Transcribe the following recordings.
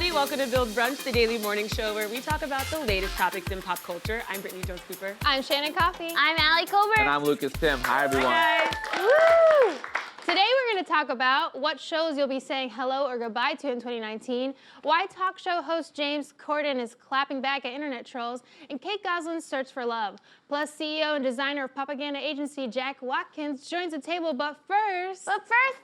everybody. Welcome to Build Brunch, the daily morning show where we talk about the latest topics in pop culture. I'm Brittany Jones-Cooper. I'm Shannon Coffey. I'm Allie Colbert. And I'm Lucas Tim. Hi, everyone. Hi, guys. Woo! Today we're going to talk about what shows you'll be saying hello or goodbye to in 2019, why talk show host James Cordon is clapping back at internet trolls, and Kate Gosselin's search for love. Plus, CEO and designer of propaganda agency Jack Watkins joins the table, but first,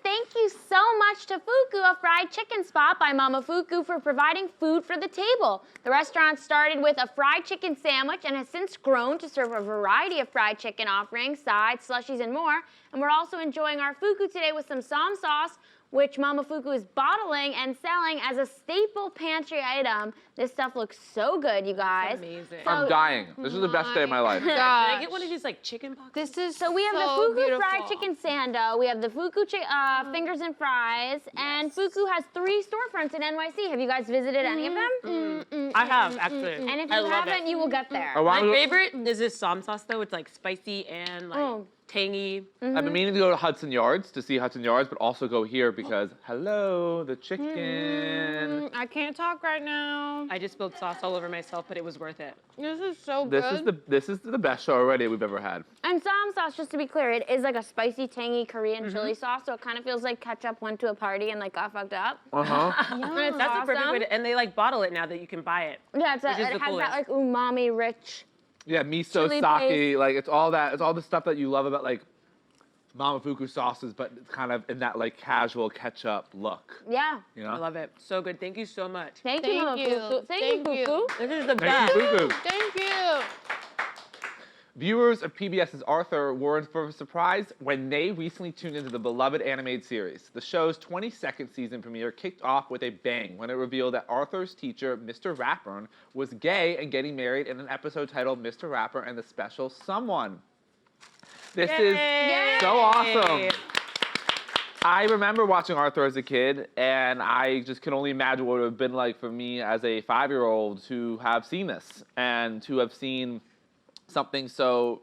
thank you so much to Fuku, a fried chicken spot by Mama Fuku, for providing food for the table. The restaurant started with a fried chicken sandwich and has since grown to serve a variety of fried chicken offerings, sides, slushies, and more. And we're also enjoying our Fuku today with some Som sauce, which Mama Fuku is bottling and selling as a staple pantry item. This stuff looks so good, you guys. It's amazing. So- I'm dying. This is the best day of my life. Can I get one of these like chicken boxes? this is So we have the so Fuku beautiful. fried chicken sando, we have the Fuku fingers and fries, and Fuku has 3 storefronts in NYC. Have you guys visited any of them? I have, actually. And if I you love haven't, it. you will get there. I My wanna- favorite is this Som sauce, though. It's like spicy and like tangy. I've been meaning to go to Hudson Yards to see Hudson Yards, but also go here because, hello, the chicken. I can't talk right now. I just spilled sauce all over myself, but it was worth it. This is so This good. is the best show already we've ever had. And Som sauce, just to be clear, it is like a spicy, tangy Korean chili sauce, so it kind of feels like ketchup went to a party and like got fucked up. Uh-huh. And it's That's the perfect awesome. way to, and they like bottle it now that you can buy it. Yeah, which is it the has coolest. that like umami rich. Yeah, miso, Chili sake, paste. like it's all the stuff that you love about like Mama Fuku sauces, but it's kind of in that like casual ketchup look. Yeah. You know? I love it. So good. Thank you so much. Thank you, Mama you. Fuku. Thank you, Fuku. This is the Thank best. you, Fuku. Thank you. Viewers of PBS's Arthur were in for a surprise when they recently tuned into the beloved animated series. The show's 22nd season premiere kicked off with a bang when it revealed that Arthur's teacher, Mr. Ratburn, was gay and getting married in an episode titled Mr. Ratburn and the Special Someone. This Yay! is so awesome. I remember watching Arthur as a kid, and I just can only imagine what it would have been like for me as a 5-year-old to have seen this and to have seen something so,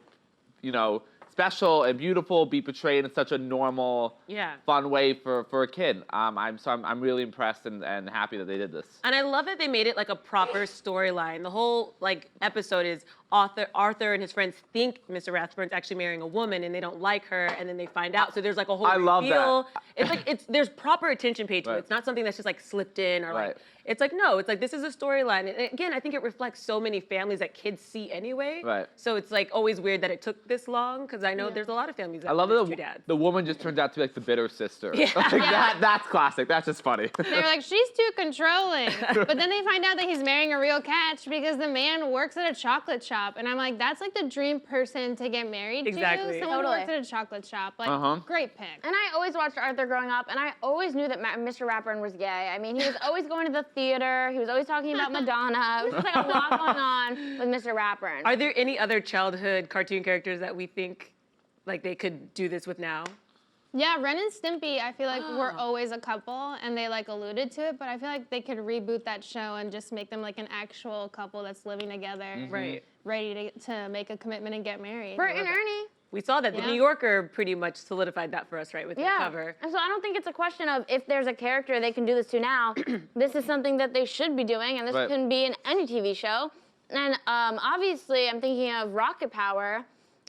special and beautiful be portrayed in such a normal, fun way for a kid. I'm really impressed and happy that they did this. And I love that they made it like a proper storyline. The whole like episode is Arthur and his friends think Mr. Rathburn's actually marrying a woman and they don't like her, and then they find out. So there's like a whole I love reveal. that. It's like there's proper attention paid to it. Right. It's not something that's just like slipped in or Right. like it's like no, it's like this is a storyline. And again, I think it reflects so many families that kids see anyway. Right. So it's like always weird that it took this long because I know there's a lot of families that I love there's that two dads. the woman just turns out to be like the bitter sister. Yeah. Like, that's classic. That's just funny. They're like, she's too controlling. But then they find out that he's marrying a real catch because the man works at a chocolate shop. And I'm like, that's like the dream person to get married Exactly. to. Someone who Totally. works at a chocolate shop. Like, Uh-huh. great pick. And I always watched Arthur growing up, and I always knew that Mr. Ratburn was gay. I mean, he was always going to the theater. He was always talking about Madonna. It was just like a lot going on with Mr. Ratburn. Are there any other childhood cartoon characters that we think like they could do this with now? Yeah, Ren and Stimpy, I feel like were always a couple, and they like alluded to it, but I feel like they could reboot that show and just make them like an actual couple that's living together, Right. ready to make a commitment and get married. Bert and Ernie. We saw that. The Yeah. New Yorker pretty much solidified that for us, right, with the cover. And so I don't think it's a question of if there's a character they can do this to now. This is something that they should be doing, and this Right. can be in any TV show. And obviously, I'm thinking of Rocket Power.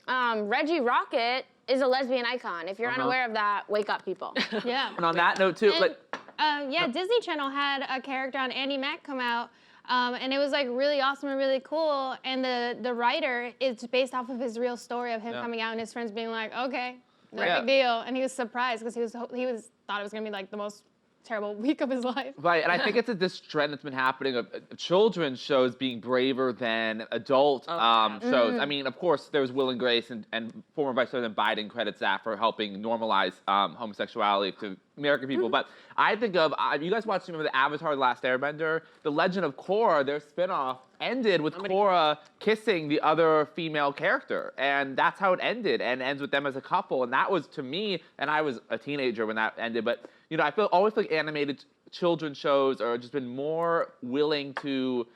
Reggie Rocket is a lesbian icon. If you're unaware of that, wake up, people. Yeah. And on that note too, And, like Disney Channel had a character on Andy Mack come out, and it was like really awesome and really cool. And the writer is based off of his real story of him coming out and his friends being like, okay, no Yeah. big deal. And he was surprised because he was thought it was gonna be like the most terrible week of his life. right, and I think it's this trend that's been happening of children's shows being braver than adult shows. I mean, of course, there's Will and Grace, and former Vice President Biden credits that for helping normalize homosexuality to American people. But I think of, you guys watched, remember the Avatar: The Last Airbender? The Legend of Korra, their spinoff, ended with Korra kissing the other female character. And that's how it ended, and ends with them as a couple. And that was, to me, and I was a teenager when that ended, but I always feel like animated children's shows are just been more willing to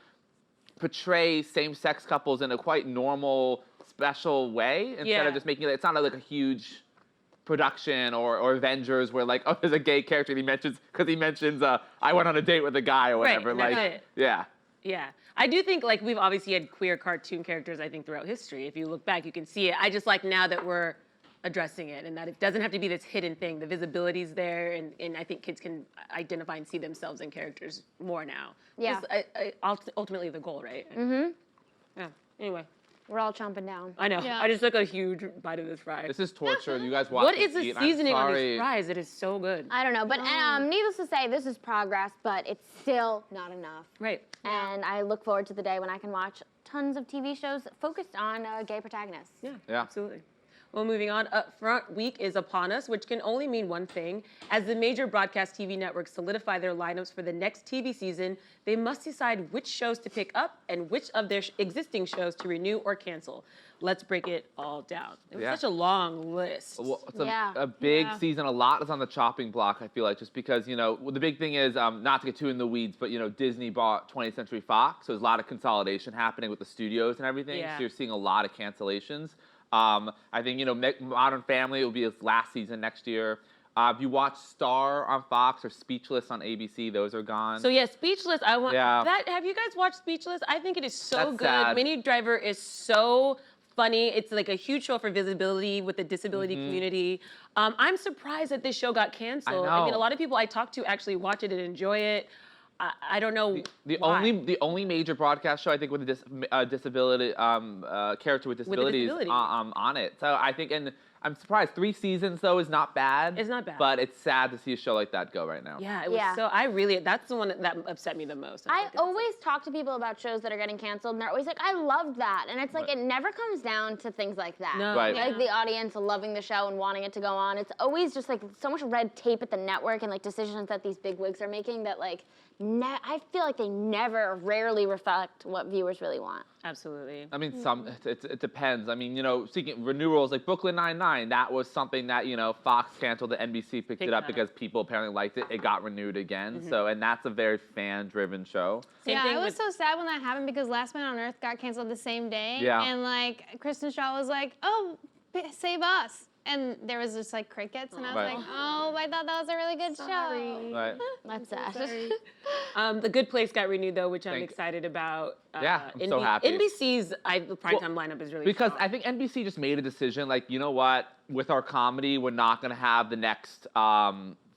portray same-sex couples in a quite normal, special way instead of just making it. It's not like a huge production or Avengers where like, oh, there's a gay character and he mentions I went on a date with a guy or whatever. Right, like, that's it. yeah. Yeah. I do think like we've obviously had queer cartoon characters, I think, throughout history. If you look back, you can see it. I just like now that we're addressing it and that it doesn't have to be this hidden thing. The visibility's there, and I think kids can identify and see themselves in characters more now. Yeah. Ultimately the goal, right? Mm-hmm. Yeah. Anyway. We're all chomping down. I know. Yeah. I just took a huge bite of this fry. This is torture. You guys watch What this is the eat, and I'm seasoning on sorry. these fries? It is so good. I don't know, but needless to say, this is progress, but it's still not enough. Right. And I look forward to the day when I can watch tons of TV shows focused on gay protagonists. Yeah, Yeah. absolutely. Well, moving on, Upfront Week is upon us, which can only mean one thing. As the major broadcast TV networks solidify their lineups for the next TV season, they must decide which shows to pick up and which of their existing shows to renew or cancel. Let's break it all down. It was Yeah. such a long list. Well, it's Yeah. a big Yeah. season. A lot is on the chopping block, I feel like, just because, well, the big thing is, not to get too in the weeds, but, Disney bought 20th Century Fox, so there's a lot of consolidation happening with the studios and everything, Yeah. so you're seeing a lot of cancellations. I think, Modern Family will be its last season next year. If you watch Star on Fox or Speechless on ABC, those are gone. So yeah, Speechless. I want Yeah. that. Have you guys watched Speechless? I think it is so That's good. sad. Minnie Driver is so funny. It's like a huge show for visibility with the disability community. I'm surprised that this show got canceled. I mean, know. a lot of people I talk to actually watch it and enjoy it. I don't know The why. only major broadcast show I think with a disability character with disabilities disability. on it. So I think, and I'm surprised 3 seasons though is not bad. It's not bad. But it's sad to see a show like that go right now. Yeah, it was Yeah. so. That's the one that upset me the most. I like, always talk to people about shows that are getting canceled, and they're always like, I loved that. And it's like, Right. it never comes down to things like that. No. Right. Like the audience loving the show and wanting it to go on. It's always just like so much red tape at the network and like decisions that these big wigs are making that like, I feel like they rarely reflect what viewers really want. Absolutely. I mean, it depends. I mean, speaking renewals like Brooklyn Nine-Nine, that was something that Fox canceled, the NBC picked it up up. because people apparently liked it. It got renewed again. So, and that's a very fan-driven show. Same Yeah, thing it was with- so sad when that happened because Last Man on Earth got canceled the same day. Yeah. And like Kristen Shaw was like, "Oh, save us," and there was just like crickets, and I was Right. like, "Oh, I thought that was a really good show." Right. That's sad. The Good Place got renewed though, which I'm Thank- excited about. Yeah, I'm so happy. NBC's primetime lineup is really Because strong. I think NBC just made a decision, like, you know what? With our comedy, we're not going to have the next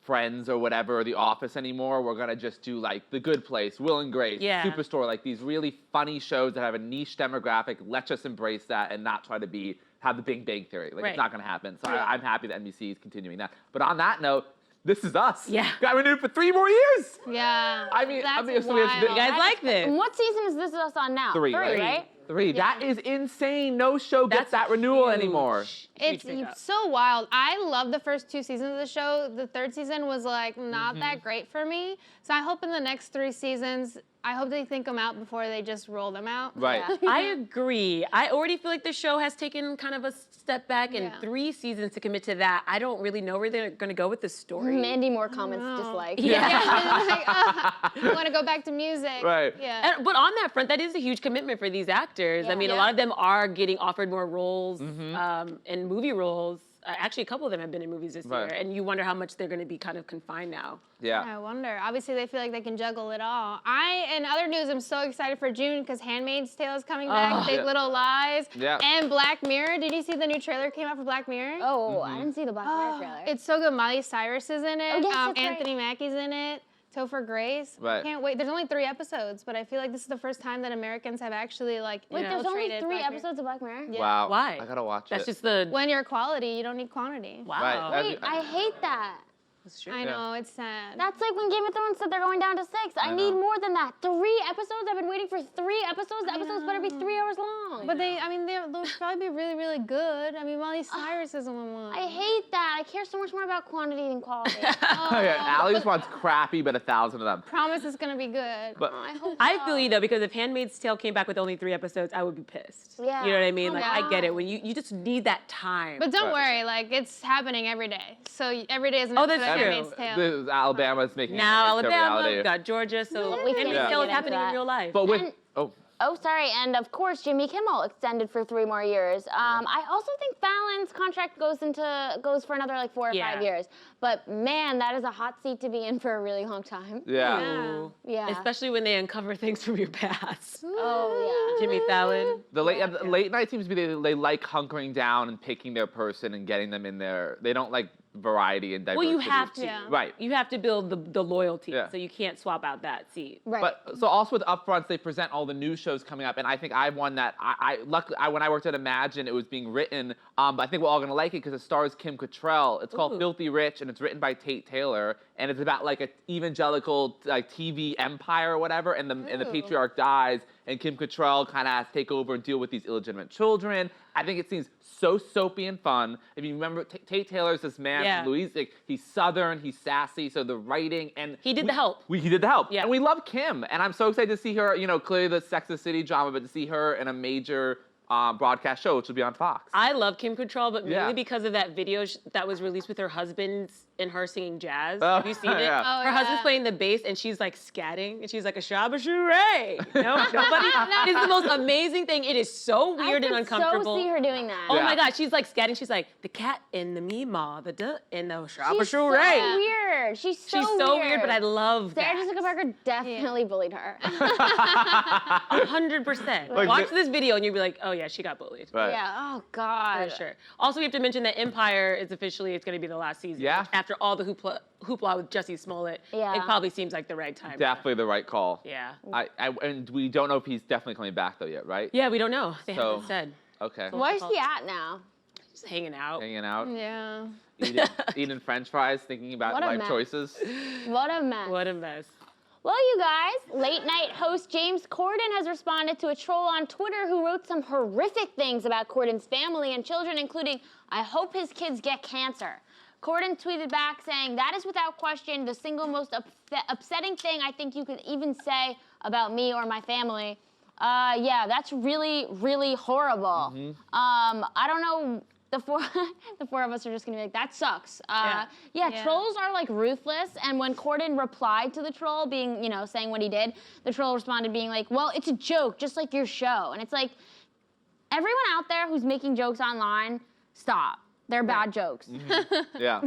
Friends or whatever, or The Office anymore. We're going to just do, like, The Good Place, Will and Grace, Yeah. Superstore, like these really funny shows that have a niche demographic. Let's just embrace that and not try to have the Big Bang Theory. Like, Right. it's not going to happen. So Yeah. I'm happy that NBC is continuing that. But on that note, This Is Us. Yeah. Got renewed for 3 more years. Yeah. I mean, that's obviously it's the- wild. You guys like this? And what season is This Is Us on now? 3, right? 3. That is insane. No show gets that renewal huge. anymore. It's Huge pickup. so wild. I love the first 2 seasons of the show. The 3rd season was like not that great for me. So I hope in the next 3 seasons, I hope they think them out before they just roll them out. Right. Yeah. I agree. I already feel like the show has taken kind of a step back, and Yeah. 3 seasons to commit to that. I don't really know where they're going to go with the story. Mandy Moore comments know. just like, I want to go back to music. Right. Yeah. But on that front, that is a huge commitment for these actors. I Yeah. mean, a Yeah. lot of them are getting offered more roles and movie roles. Actually, a couple of them have been in movies this Right. year, and you wonder how much they're going to be kind of confined now. Yeah. I wonder. Obviously, they feel like they can juggle it all. In other news, I'm so excited for June because Handmaid's Tale is coming back, Big Yeah. Little Lies, Yeah. and Black Mirror. Did you see the new trailer came out for Black Mirror? oh, I didn't see the Black Mirror trailer. It's so good. Miley Cyrus is in it. Oh, yes, that's right. Anthony Mackie's in it. Topher Grace. Right. Can't wait. There's only 3 episodes, but I feel like this is the first time that Americans have actually Wait, Yeah. there's only infiltrated 3 Black Mirror. episodes of Black Mirror? Yeah. Wow. Why? I gotta watch That's it. just the When you're quality, you don't need quantity. wow. Right. Wait, I hate that. That's true. I know, it's sad. That's like when Game of Thrones said they're going down to 6. I need know. more than that. 3 episodes? I've been waiting for 3 episodes. The episodes better be 3 hours long. But they'll probably be really, really good. I mean, Miley Cyrus is one. I hate that. I care so much more about quantity than quality. Oh, yeah. Allie just wants crappy, but 1,000 of them. Promise it's gonna be good. But I hope I so. feel you though, because if Handmaid's Tale came back with only 3 episodes, I would be pissed. Yeah. You know what I mean? Oh, Like, I get wow. it. When you just need that time. But don't Right. worry, like it's happening every day. So every day is an Oh, episode that's of true. Handmaid's Tale. Alabama's making now it into Alabama, reality. we've got Georgia, so We can Handmaid's get Tale is into happening in that. real life. But with And- Oh, sorry, and of course Jimmy Kimmel extended for 3 more years. I also think Fallon's contract goes for another like 4 or 5 years. But man, that is a hot seat to be in for a really long time. Yeah. Yeah. Especially when they uncover things from your past. Oh Jimmy Fallon. The late night seems to be they like hunkering down and picking their person and getting them in there. They don't like variety and diversity. Well, you have to. Yeah. Right. You have to build the loyalty, Yeah. so you can't swap out that seat. Right. But so also with Upfronts, they present all the new shows coming up, and I think I have one that luckily when I worked at Imagine, it was being written. But I think we're all gonna like it because it stars Kim Cattrall. It's called Ooh. Filthy Rich, and it's written by Tate Taylor, and it's about like an evangelical like TV empire or whatever, and the patriarch dies, and Kim Cattrall kind of has to take over and deal with these illegitimate children. I think it seems so soapy and fun. If you remember, Tate Taylor's this man from Louisiana. He's Southern, he's sassy, so the writing and He did The Help. He did The Help. Yeah. And we love Kim, and I'm so excited to see her. You know, clearly the Sex and the City drama, but to see her in a major broadcast show, which will be on Fox. I love Kim Cattrall, but mainly Yeah. because of that video that was released with her husband and her singing jazz. Oh, Have you seen it? yeah. Oh, Her husband's yeah. playing the bass, and she's like scatting, and she's like a shabba-shure. No, nobody. It's the most amazing thing. It is so weird and uncomfortable. I could so see her doing that. Oh Yeah. my God, she's like scatting. She's like the cat and the meeha, the duh and the She's so shabba-shure. weird. She's so weird, but I love Sarah that. Jessica Parker definitely bullied her. 100%. Like Watch the- this video and you'll be like, oh yeah, she got bullied. Right. Yeah. Oh God. For sure. Also, we have to mention that Empire is officially, it's going to be the last season. Yeah. After all the hoopla with Jussie Smollett, Yeah. it probably seems like the right time. Definitely the right call. Yeah. And we don't know if he's definitely coming back though yet, right? Yeah, we don't know. They So- haven't said. Okay. Where's he at now? Just hanging out. Hanging out, Yeah. eating French fries, thinking about What a life mess. choices. What a mess. What a mess. Well, you guys, late night host James Corden has responded to a troll on Twitter who wrote some horrific things about Corden's family and children, including, "I hope his kids get cancer." Corden tweeted back saying, "That is without question the single most upsetting thing I think you could even say about me or my family. Yeah, that's really, really horrible." I don't know. The four of us are just gonna be like, that sucks. Yeah. Trolls are like ruthless. And when Corden replied to the troll, being, saying what he did, the troll responded being like, "Well, it's a joke, just like your show." And it's like, everyone out there who's making jokes online, stop. They're bad jokes. Yeah.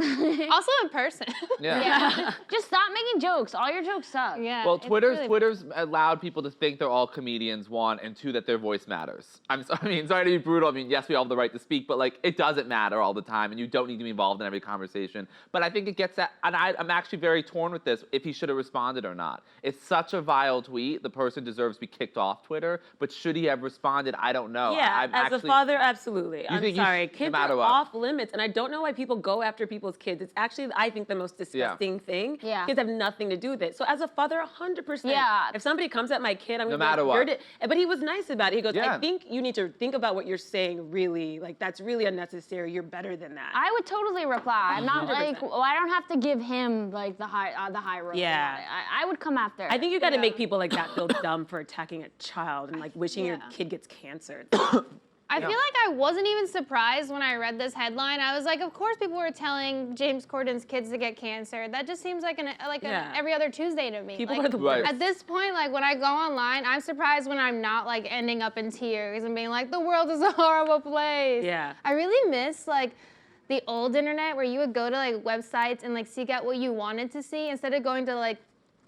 Also in person. Yeah. Just stop making jokes. All your jokes suck. Yeah. Well, it's Twitter's really- allowed people to think they're all comedians, one, and two, that their voice matters. Sorry to be brutal. I mean, yes, we all have the right to speak, but like, it doesn't matter all the time, and you don't need to be involved in every conversation. But I think it gets at, and I'm actually very torn with this, if he should have responded or not. It's such a vile tweet. The person deserves to be kicked off Twitter, but should he have responded? I don't know. Yeah, I'm as a father, absolutely. I'm think sorry. no Kids matter are what. off limits, and I don't know why people go after people's kids. It's actually, I think, the most disgusting thing. Yeah. Kids have nothing to do with it. So as a father, 100%. Yeah. If somebody comes at my kid, I'm No gonna be like, matter what. "You're But he was nice about it. He goes, Yeah. "I think you need to think about what you're saying. Really, like that's really unnecessary. You're better than that." I would totally reply. I'm not 100%. like, well, I don't have to give him like the high road. Yeah. about it. I would come after. I think you got to make people like that feel dumb for attacking a child and like wishing your Yeah. kid gets cancer. I feel like I wasn't even surprised when I read this headline. I was like, of course people were telling James Corden's kids to get cancer. That just seems like an every other Tuesday to me. People Like, are the Right. worst. at this point, like when I go online, I'm surprised when I'm not like ending up in tears and being like, the world is a horrible place. Yeah. I really miss like the old internet where you would go to like websites and like seek out what you wanted to see instead of going to like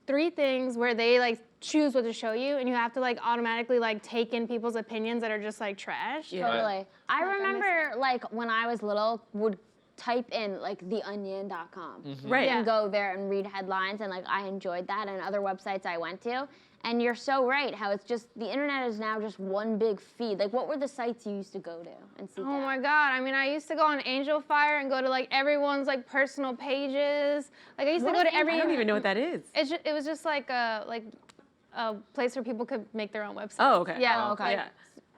3 things where they like choose what to show you and you have to like automatically like take in people's opinions that are just like trash. Yeah. Totally. I Like, I miss remember like when I was little, would type in like theonion.com Right. and go there and read headlines, and like I enjoyed that, and other websites I went to. And you're so right how it's just the internet is now just one big feed. Like, what were the sites you used to go to and seek Oh out? my God. I mean, I used to go on Angel Fire and go to like everyone's like personal pages. Like I used What to go is to every. I don't even know what that is. It was just like a place where people could make their own websites. Oh, okay. Yeah. Oh, okay. Like,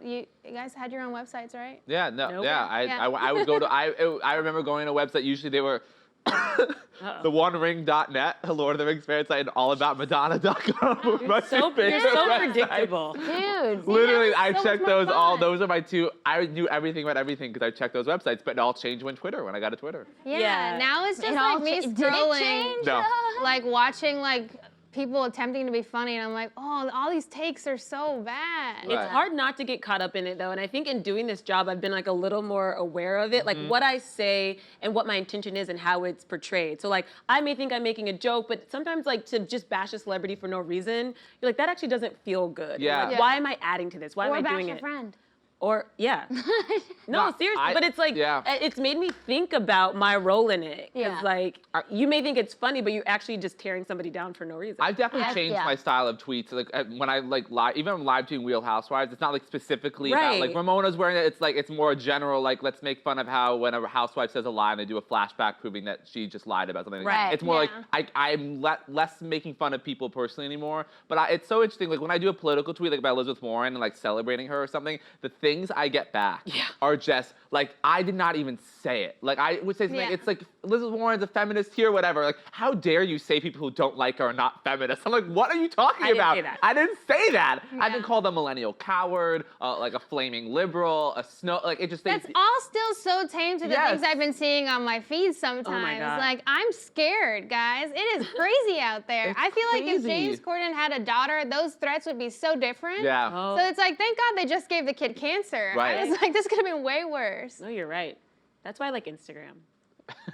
you guys had your own websites, right? Yeah, no, Nope. yeah. I would go to. I remember going to a website. Usually they were. The OneRing.net, the Lord of the Rings fan site, and AllAboutMadonna.com. were my two You're favorite so websites. predictable. Dude. Literally, I so much checked more those all. fun. Those are my two. I knew everything about everything because I checked those websites. But it all changed when Twitter. When I got a Twitter. Yeah. Yeah. Now it's just It all like me did it scrolling, change? No. like watching like people attempting to be funny, and I'm like, oh, all these takes are so bad. Right. It's hard not to get caught up in it though, and I think in doing this job, I've been like a little more aware of it, like what I say and what my intention is and how it's portrayed. So like, I may think I'm making a joke, but sometimes like to just bash a celebrity for no reason, you're like, that actually doesn't feel good. Yeah. Like, Yeah. why am I adding to this? Why Or am I bash doing your it? friend. Or yeah. No, seriously, but it's like it's made me think about my role in it. Yeah. Because like you may think it's funny, but you're actually just tearing somebody down for no reason. I've definitely changed yeah. my style of tweets. Like when I like live, even when I'm live tweeting Real Housewives, it's not like specifically about like Right. Ramona's wearing it. It's like it's more general. Like let's make fun of how when a housewife says a lie and they do a flashback proving that she just lied about something. Right. It's more Yeah. like I'm less making fun of people personally anymore. But it's so interesting. Like when I do a political tweet like about Elizabeth Warren and like celebrating her or something, the things I get back are just like I did not even say it. Like I would say something. Yeah. It's like Elizabeth Warren's a feminist here, whatever. Like how dare you say people who don't like her are not feminists? I'm like, what are you talking I didn't about? say that. I didn't say that. I've been Yeah. called a millennial coward, like a flaming liberal, a snow. Like it just. That's all still so tame to the Yes. things I've been seeing on my feed sometimes. God. Like, I'm scared, guys. It is crazy out there. It's I feel like if crazy. James Corden had a daughter, those threats would be so different. Yeah. Oh. So it's like, thank God they just gave the kid cancer. Right. I was like, this could have been way worse. No, you're right. That's why I like Instagram.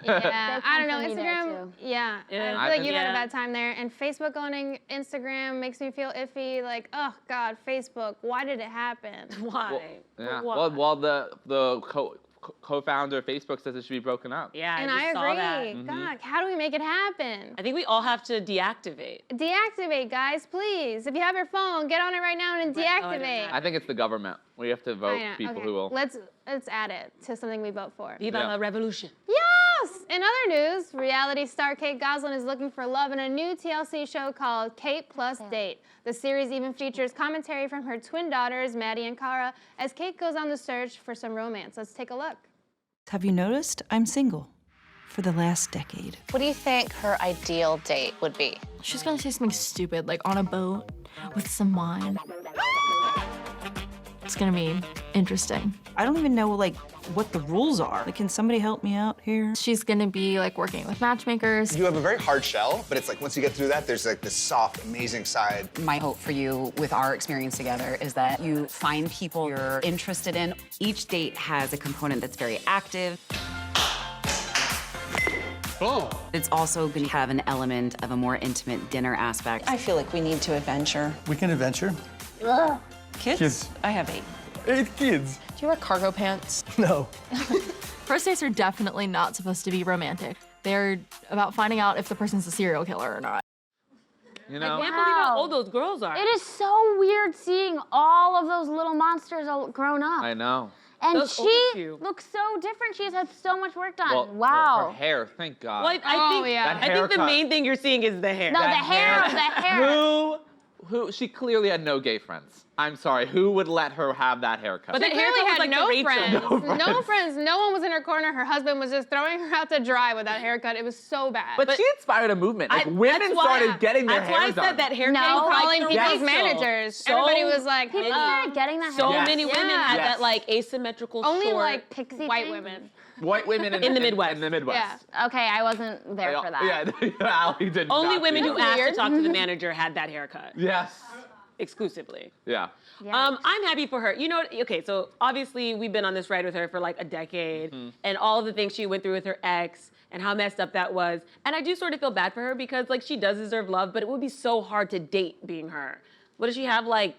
Yeah, I don't know. come for me there, Instagram, yeah. Yeah. I feel I've like been- you've had a Yeah. bad time there. And Facebook owning Instagram makes me feel iffy. Like, oh God, Facebook, why did it happen? Why? Yeah. Why? Well, the co-founder of Facebook says it should be broken up. Yeah, And I just I saw agree. that. God, how do we make it happen? I think we all have to deactivate. Deactivate, guys, please. If you have your phone, get on it right now and Right. Oh, I didn't deactivate. know. I think it's the government. We have to vote I know, people okay. who will. Let's add it to something we vote for. Viva Yeah. la revolution. Yes! In other news, reality star Kate Gosselin is looking for love in a new TLC show called Kate Plus Date. The series even features commentary from her twin daughters, Maddie and Cara, as Kate goes on the search for some romance. Let's take a look. Have you noticed? I'm single for the last decade. What do you think her ideal date would be? She's gonna say something stupid, like on a boat with some wine. It's gonna be interesting. I don't even know, like, what the rules are. Like, can somebody help me out here? She's gonna be like working with matchmakers. You have a very hard shell, but it's like once you get through that, there's like this soft, amazing side. My hope for you with our experience together is that you find people you're interested in. Each date has a component that's very active. Boom. It's also going to have an element of a more intimate dinner aspect. I feel like we need to adventure. We can adventure. Kids? I have 8. 8 kids. Do you wear cargo pants? No. First dates are definitely not supposed to be romantic. They're about finding out if the person's a serial killer or not. You I know. can't believe how old those girls are. It is so weird seeing all of those little monsters all grown up. I know. And Those older she few. looks so different. She's had so much work done. Well, her wow. hair. Thank God. Well, I Oh, think, yeah. That I think the haircut. main thing you're seeing is the hair. No, the That hair. Who? She clearly had no gay friends. I'm sorry. Who would let her have that haircut? But She that clearly haircut was had like the no Rachel. friends. No friends. No one was in her corner. Her husband was just throwing her out to dry with that haircut. It was so bad. But she inspired a movement. Like women That's why- started getting their That's why hair I done. said that haircut No. was like calling the people's Rachel. managers. So- Everybody was like, People started getting that So hair. many women Yeah. had Yes. that like asymmetrical only short. like pixie white thing? women. White women In the Midwest. In the Midwest. Yeah. Okay, I wasn't there for that. Yeah, Allie did Only not women see who it. asked to Weird. talk to the manager had that haircut Yes. exclusively. Yeah. I'm happy for her. You know, okay, so obviously we've been on this ride with her for like a decade, and all of the things she went through with her ex and how messed up that was. And I do sort of feel bad for her because like she does deserve love, but it would be so hard to date being her. What does she have, like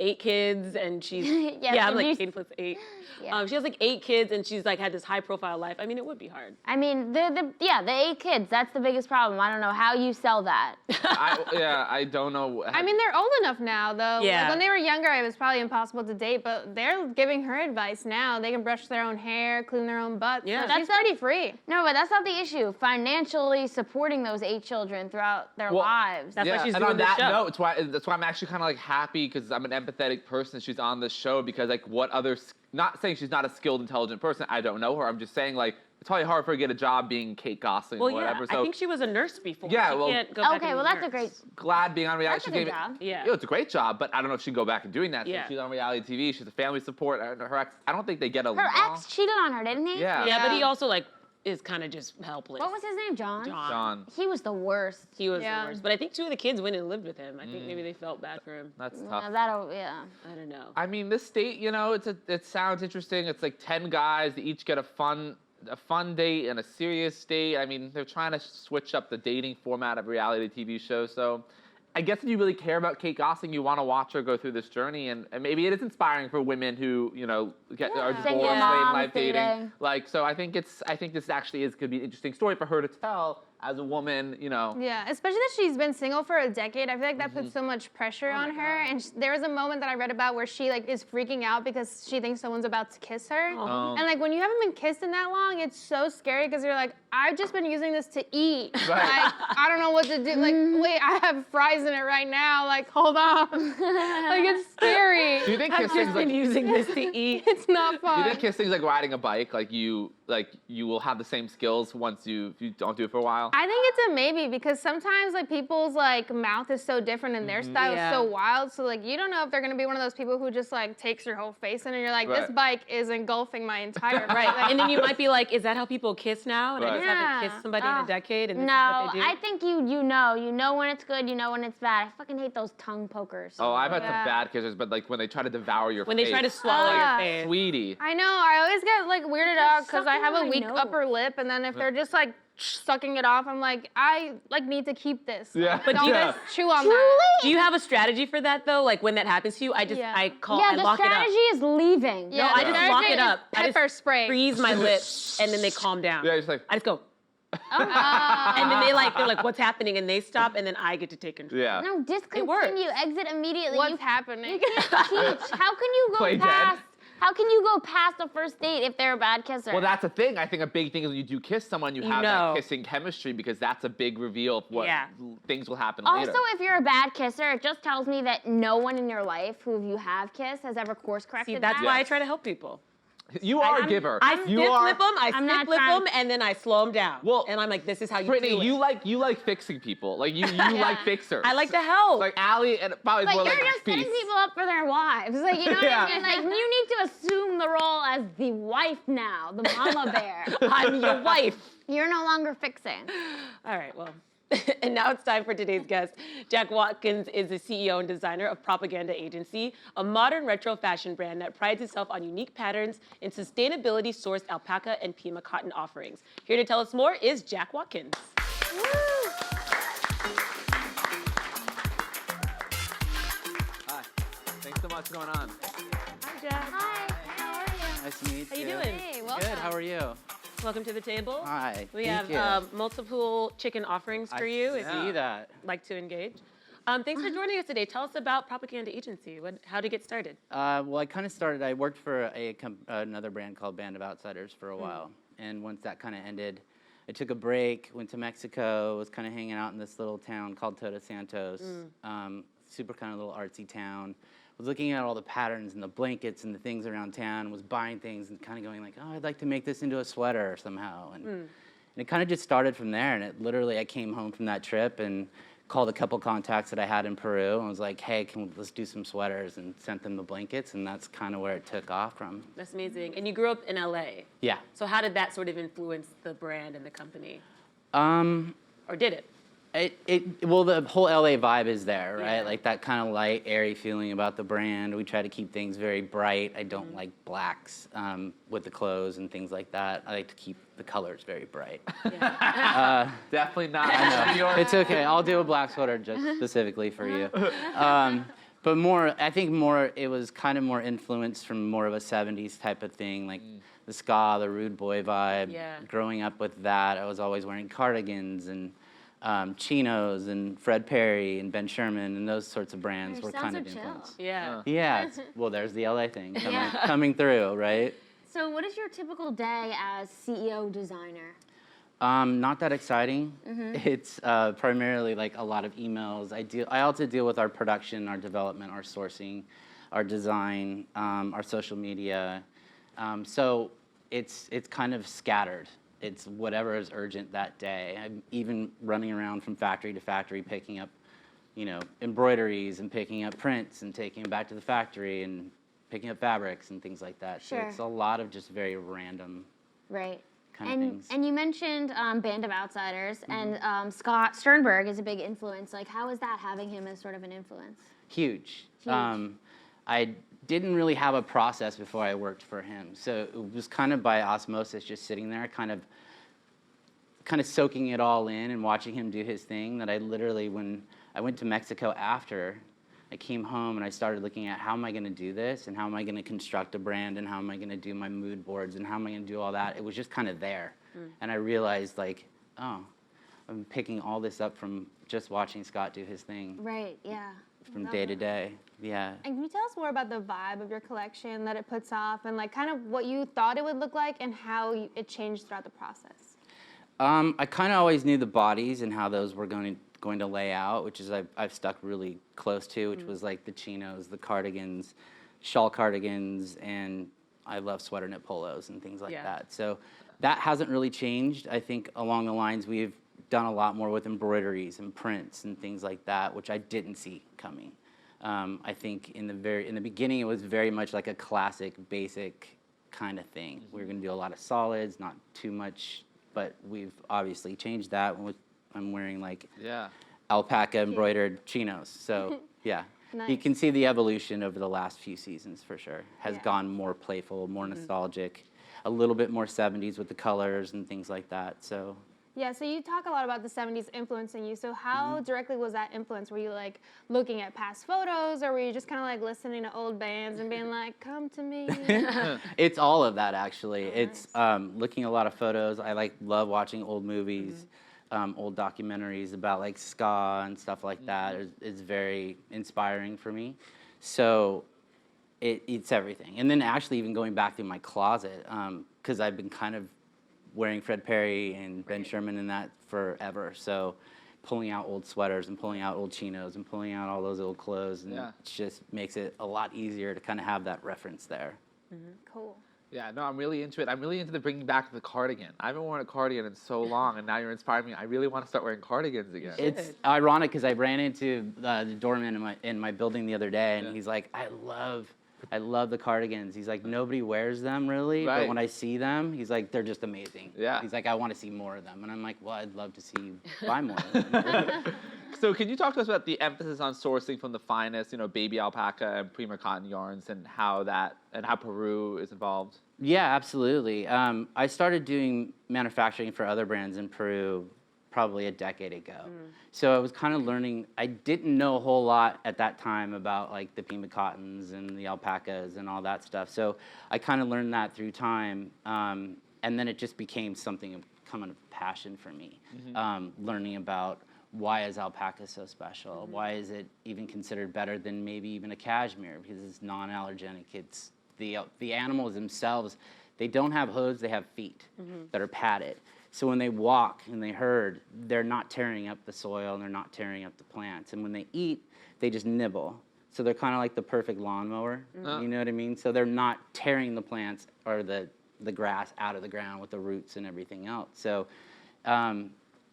8 kids and she's Yeah, I'm but like you- 8 plus 8. Yeah. She has like 8 kids and she's like had this high profile life. I mean, it would be hard. I mean, the 8 kids, that's the biggest problem. I don't know how you sell that. I don't know. I mean, they're old enough now, though. Yeah. Like, when they were younger, it was probably impossible to date, but they're giving her advice now. They can brush their own hair, clean their own butts. Yeah. So she's pretty free. No, but that's not the issue. Financially supporting those 8 children throughout their lives. That's why she's and doing on this that show. note, that's why I'm actually kind of like happy because I'm an empathetic person. She's on this show because like what others, not saying she's not a skilled, intelligent person. I don't know her. I'm just saying like it's probably hard for her to get a job being Kate Gosselin Well, or whatever. yeah, So I think she was a nurse before. Yeah, She well- can't go back Okay, and well, be that's a great. glad being on reality. That's a She good gave- job. Yeah. It's a great job, but I don't know if she'd go back and doing that. Yeah. She's on reality TV. She's a family support. Her ex, I don't think they get along. Her ex cheated on her, didn't he? Yeah. Yeah, but he also like is kind of just helpless. What was his name? John? John. He was the worst. He was Yeah. the worst. But I think 2 of the kids went and lived with him. I think maybe they felt bad for him. That's tough. Yeah. I don't know. I mean, this date, you know, it sounds interesting. It's like 10 guys. They each get a fun date and a serious date. I mean, they're trying to switch up the dating format of reality TV shows. So I guess if you really care about Kate Gosselin, you want to watch her go through this journey, and maybe it is inspiring for women who, you know, are divorced, Single late in moms life dating. dating. Like, so I think this actually could be an interesting story for her to tell as a woman, you know. Yeah, especially that she's been single for a decade. I feel like that puts so much pressure Oh on her. And there was a moment that I read about where she like is freaking out because she thinks someone's about to kiss her. Oh. And like when you haven't been kissed in that long, it's so scary because you're like, I've just been using this to eat. Right. Like I don't know what to do. Like wait, I have fries in it right now. Like hold on. Like it's scary. Do you think I've kissing's just been like? using this to eat. It's not Do fun. you think kissing's like riding a bike? Like you will have the same skills once if you don't do it for a while. I think it's a maybe because sometimes like people's like mouth is so different and their style is so wild. So like you don't know if they're gonna be one of those people who just like takes your whole face in and you're like, this Right. bike is engulfing my entire Right. Like, And then you might be like, is that how people kiss now? And I just Right. haven't kissed somebody in a decade and this No, is what they do? I think you know when it's good, you know when it's bad. I fucking hate those tongue pokers. Oh, I've had some Yeah. bad kissers, but like when they try to devour your when face. they try to swallow Ah. your face. Sweetie. I know, I always get like weirded out because I sucking have a my weak nose. upper lip and then if they're just like sucking it off, I'm like, I like need to keep this. Yeah. But do Don't you guys chew on that. do you have a strategy for that though? Like when that happens to you, I the lock it up. strategy is leaving. Yeah, No, I the just lock strategy it up. is I just Pepper spray. freeze my lips and then they calm down. Yeah, just like. I just go, Ah. and then they're like, what's happening? And they stop, and then I get to take control. Yeah. No, works. discontinue, exit immediately. What's You happening? can't teach. How can you go Play dead. past? How can you go past a first date if they're a bad kisser? Well, that's the thing. I think a big thing is when you do kiss someone, you have know. that kissing chemistry because that's a big reveal of what Yeah. things will happen Also, later. if you're a bad kisser, it just tells me that no one in your life who you have kissed has ever course corrected See, that's that. why I try to help people. You are a giver. I you stiff are. lip them, I I'm stiff not lip trying- them, and then I slow them down. Well, and I'm like, this is how you Brittany, do it. you like fixing people. Like you like fixers. I like to help. Like Allie and probably But more you're like just setting peace. people up for their wives. Like, you know what Yeah. I mean? Like, you need to assume the role as the wife now, the mama bear. I'm your wife. You're no longer fixing. All right, well. And now it's time for today's guest. Jack Watkins is the CEO and designer of Propaganda Agency, a modern retro fashion brand that prides itself on unique patterns and sustainability-sourced alpaca and Pima cotton offerings. Here to tell us more is Jack Watkins. Hi. Thanks so much for going on. Hi, Jack. Hi, how are you? Nice to meet How you you. doing? Hey, welcome. Good, how are you? Welcome to the table. Hi, We thank have you. multiple chicken offerings for you if see you'd that. like to engage. Thanks for joining us today. Tell us about Propaganda Agency. How to get started? Well, I worked for another brand called Band of Outsiders for a while. And once that kind of ended, I took a break, went to Mexico, was kind of hanging out in this little town called Todos Santos. Super kind of little artsy town. Was looking at all the patterns and the blankets and the things around town, was buying things and kind of going like, oh, I'd like to make this into a sweater somehow. And it kind of just started from there. And it literally, I came home from that trip and called a couple contacts that I had in Peru and was like, hey, let's do some sweaters, and sent them the blankets, and that's kind of where it took off from. That's amazing. And you grew up in LA. Yeah. So how did that sort of influence the brand and the company? Or did it? Well, the whole LA vibe is there, right? Yeah. Like that kind of light, airy feeling about the brand. We try to keep things very bright. I don't like blacks with the clothes and things like that. I like to keep the colors very bright. Definitely not. I know. It's okay. I'll do a black sweater just specifically for you. But I think it was kind of more influenced from more of a 70s type of thing, like the ska, the rude boy vibe. Yeah. Growing up with that, I was always wearing cardigans and chinos and Fred Perry and Ben Sherman and those sorts of brands Your were sounds kind are of chill. influenced. Yeah. Yeah, well, there's the LA thing Yeah. coming through, right? So what is your typical day as CEO designer? Not that exciting. It's primarily like a lot of emails. I also deal with our production, our development, our sourcing, our design, our social media. So it's kind of scattered. It's whatever is urgent that day. I'm even running around from factory to factory picking up, embroideries and picking up prints and taking them back to the factory and picking up fabrics and things like that. Sure. So it's a lot of just very random. Right. kind of things. And you mentioned Band of Outsiders, and Scott Sternberg is a big influence. Like, how is that having him as sort of an influence? Huge. Huge. I didn't really have a process before I worked for him, so it was kind of by osmosis, just sitting there, kind of soaking it all in and watching him do his thing. That I literally, when I went to Mexico after, I came home and I started looking at how am I going to do this, and how am I going to construct a brand, and how am I going to do my mood boards, and how am I going to do all that. It was just kind of there, and I realized like, oh, I'm picking all this up from just watching Scott do his thing. Right. Yeah. From day to day. Yeah. And can you tell us more about the vibe of your collection that it puts off, and like kind of what you thought it would look like and how it changed throughout the process? I kind of always knew the bodies and how those were going to lay out, which is I've stuck really close to, which was like the chinos, the cardigans, shawl cardigans, and I love sweater knit polos and things like that. So that hasn't really changed. I think along the lines we've done a lot more with embroideries and prints and things like that, which I didn't see coming. I think in the beginning it was very much like a classic, basic kind of thing. We were going to do a lot of solids, not too much, but we've obviously changed that. I'm wearing like alpaca embroidered chinos, so yeah. Nice. You can see the evolution over the last few seasons for sure. Has gone more playful, more nostalgic, a little bit more 70s with the colors and things like that. So. Yeah, so you talk a lot about the 70s influencing you. So how directly was that influence? Were you like looking at past photos, or were you just kind of like listening to old bands and being like, come to me? It's all of that actually. Oh, it's looking at a lot of photos. I love watching old movies, old documentaries about like ska and stuff like that. It's very inspiring for me. So it's everything. And then actually even going back through my closet, because I've been kind of wearing Fred Perry and Ben Sherman and that forever. So pulling out old sweaters and pulling out old chinos and pulling out all those old clothes, and it just makes it a lot easier to kind of have that reference there. Cool. Yeah, no, I'm really into it. I'm really into the bringing back the cardigan. I haven't worn a cardigan in so long, and now you're inspiring me. I really want to start wearing cardigans again. It's ironic because I ran into the doorman in my building the other day, and he's like, I love the cardigans. He's like, nobody wears them really, but when I see them, he's like, they're just amazing. Yeah. He's like, I want to see more of them. And I'm like, well, I'd love to see you buy more of them. So can you talk to us about the emphasis on sourcing from the finest, baby alpaca and Prima cotton yarns, and how Peru is involved? Yeah, absolutely. I started doing manufacturing for other brands in Peru probably a decade ago. So I was kind of learning. I didn't know a whole lot at that time about like the Pima cottons and the alpacas and all that stuff. So I kind of learned that through time, and then it just became something of kind of passion for me. Learning about why is alpaca so special? Why is it even considered better than maybe even a cashmere? Because it's non-allergenic. It's the animals themselves. They don't have hooves. They have feet that are padded. So when they walk and they herd, they're not tearing up the soil and they're not tearing up the plants. And when they eat, they just nibble. So they're kind of like the perfect lawnmower. You know what I mean? So they're not tearing the plants or the grass out of the ground with the roots and everything else. So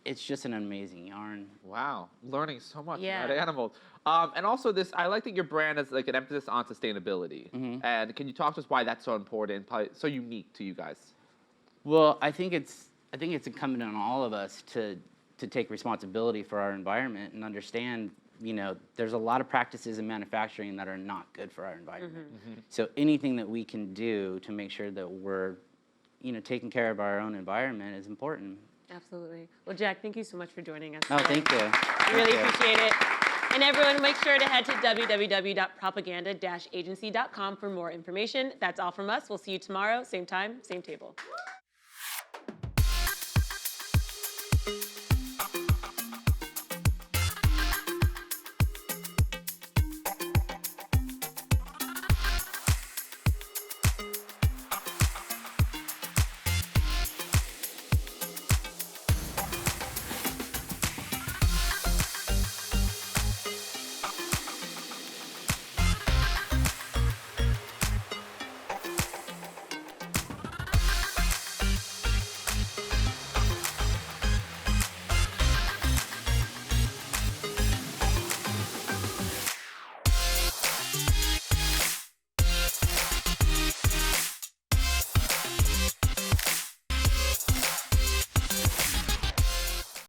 it's just an amazing yarn. Wow, learning so much about animals. And also I like that your brand has like an emphasis on sustainability. And can you talk to us why that's so important and probably so unique to you guys? Well, I think it's incumbent on all of us to take responsibility for our environment and understand, there's a lot of practices in manufacturing that are not good for our environment. So anything that we can do to make sure that we're, taking care of our own environment is important. Absolutely. Well, Jack, thank you so much for joining us. Oh, thank you. We really appreciate it. And everyone, make sure to head to www.propaganda-agency.com for more information. That's all from us. We'll see you tomorrow, same time, same table.